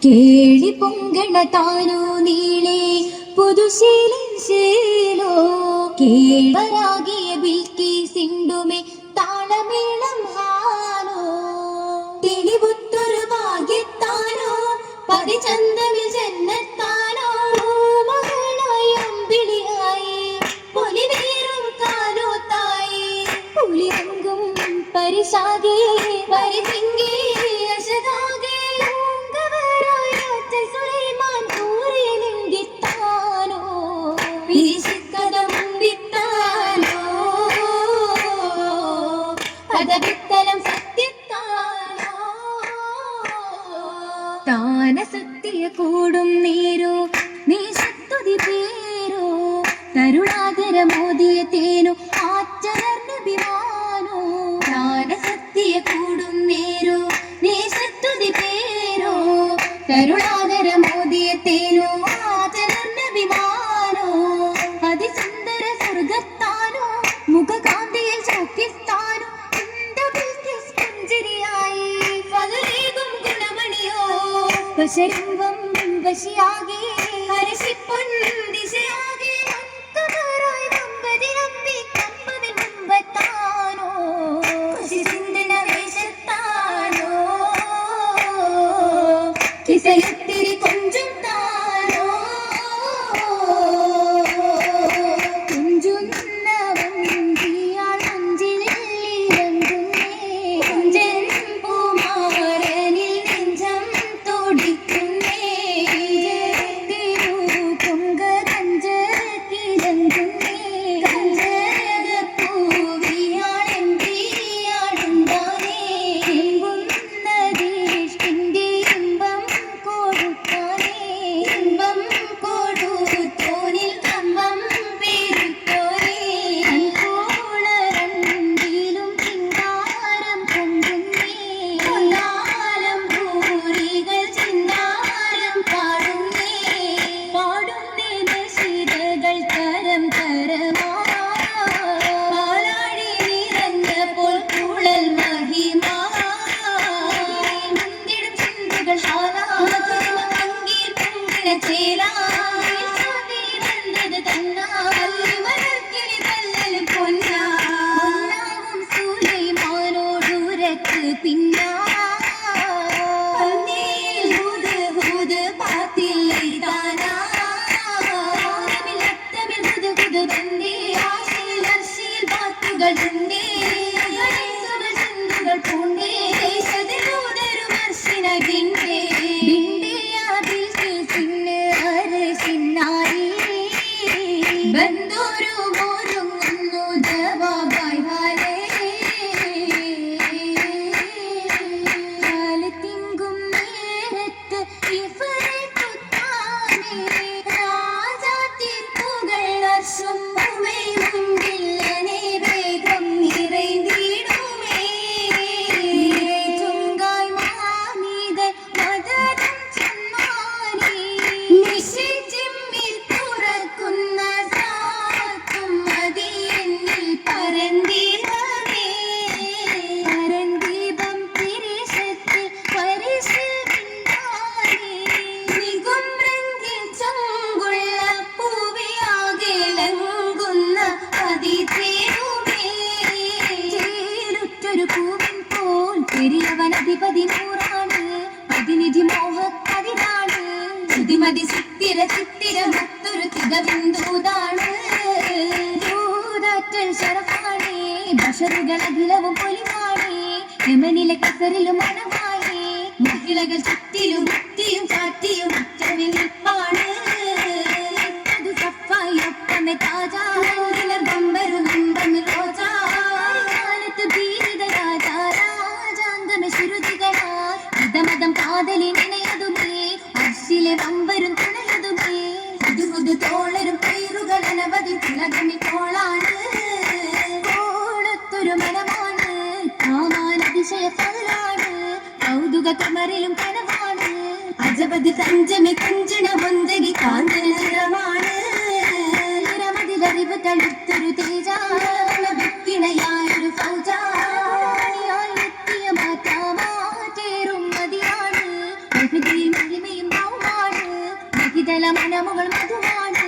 കേളി പൊങ്കണ താനോ നീളെ പുതുശീലോ കേൾവരാകിയ ബിൽക്കീസിണ്ടുമേ താളമേളം ഹാനോ തെളിവുത്തൊരു ഭാഗ്യത്താനോ പതിചന്തമിൽ ജന്നത്താനോ മകളായി അമ്പിളിയായി പൊലിവേറും കാനോ തായി പുലിരങ്കും പരിശാകെ പരിതിങ്കി അശതാകെ താനസത്യ കൂടും നേരോ നീ സത്തുതി പേരോ തരുണാതര മോദിയ തേനോ ആറ്റലർന്നഭിമാനോ താനസത്യ കൂടും നേരോ നീ സത്തുതി പേരോ തരുണാതര മോദിയ തേനോ ആറ്റലർന്നഭിമാനോ അതിസുന്ദര സ്വർഗത്താനോ മുഖകാന്തിയിൽ സൗഖ്യസ്ഥാനോ പുഞ്ചിരിയായി പകലേകും ഗുണമണിയോ വശരംഗം വശിയാകെ ഹരശിപ്പൊൻ ദിശയാകെ ഒക്കമാറായി വമ്പതിരമ്പി കമ്പവിൽ മുമ്പത്താനോ ചിന്തന വേഷത്താനോ കിസയത്തിരി കൊഞ്ചും താനോ ബഷറുകളകിലവും പൊലിവാണേ യമനിലെ കസറിലും മണമായേ മഹിളകൾ ചുറ്റിലും മുത്തിയും ചാറ്റിയും അറ്റമിൽ നിൽപ്പാണ് അത് സഫായി ഒപ്പമെ താജാ ബമ്പരും നമ്പമിൽ റോജാ കാലത്ത് ഭീരിത രാജാ രാജാംഗമ ശുരുതികളായി ഇതമതം കാതലി നിനയതുമേ അർശിലെ വമ്പരും തുണയതുമേ പുതു തോളരും പേരുകൾ അനവധി തിളകമി കോളാണ് മനമാണ് കാമാൻ അതിശയ ഫലാണ് കൗതുക കമറിലും കനവാണ് അജപതി സഞ്ചമി കുഞ്ചണ മുന്തരി കാന്തന നിറമാണ് നിറമതിലറിവ് തടുത്തൊരു തേജാക്കിണയായൊരു ഫൗജാണിയായി എത്തിയ മാറ്റാമാറ്റേറും മതിയാണ് മഹിമയും മനമുകൾ മധുവാണ്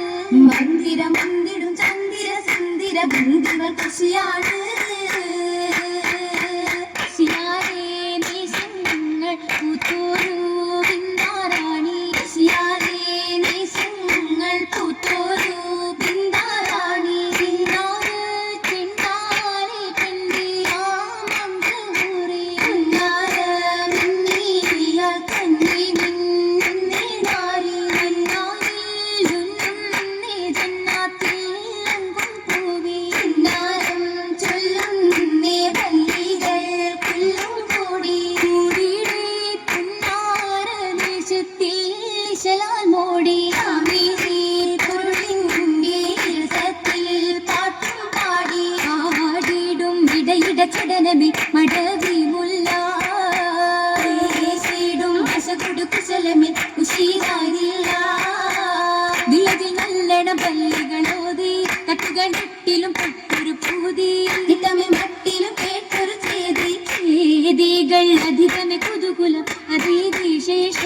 മന്ദിര മന്ദിടും ചന്ദിര സുന്ദിര ബന്ദികൾ കൃഷിയാണ് കൃഷിയാരേ നേശങ്ങൾ പൂത്തോരു ബിന്ദാറാണി കൃഷിയാരേ നേശങ്ങൾ പൂത്തോരു ബിന്ദാറാണി ചിന്നാറ് ചിന്നാരെ പെണ്ടിയാ മന്ത്രൂറി ഉന്നാര മിന്നീയ കന്നി മിന്നേ നാരി ഉന്നാരിൽ ഉന്നേ ജന്നാത്തിൽ അങ്കും പൂവി ഉന്നാരം ചൊല്ലുന്നേ വല്ലികൾ കുല്ലും കൂടി കൂടിയിടേ പുന്നാര ദേശത്തിൽ ഇശലാൽ മോടി ആമീനേ പൊരുളിൻ്റെ രസത്തിൽ പാട്ടും പാടി ആടിടും ഇടയിട ചടനമേ മടവി മുല്ല േടും അശകൊടു കുശലമേ ഉഷീരാരില്ല വിളകിൽ നല്ലണ പല്ലികളോതി തട്ടുകണ്ടിട്ടിലും പൊട്ടൊരു പൂതി ഇതമേ മട്ടിലും കേട്ടൊരു ചേതി ചേതികൾ അധികമേ കുതുകുലം അതിവിശേഷ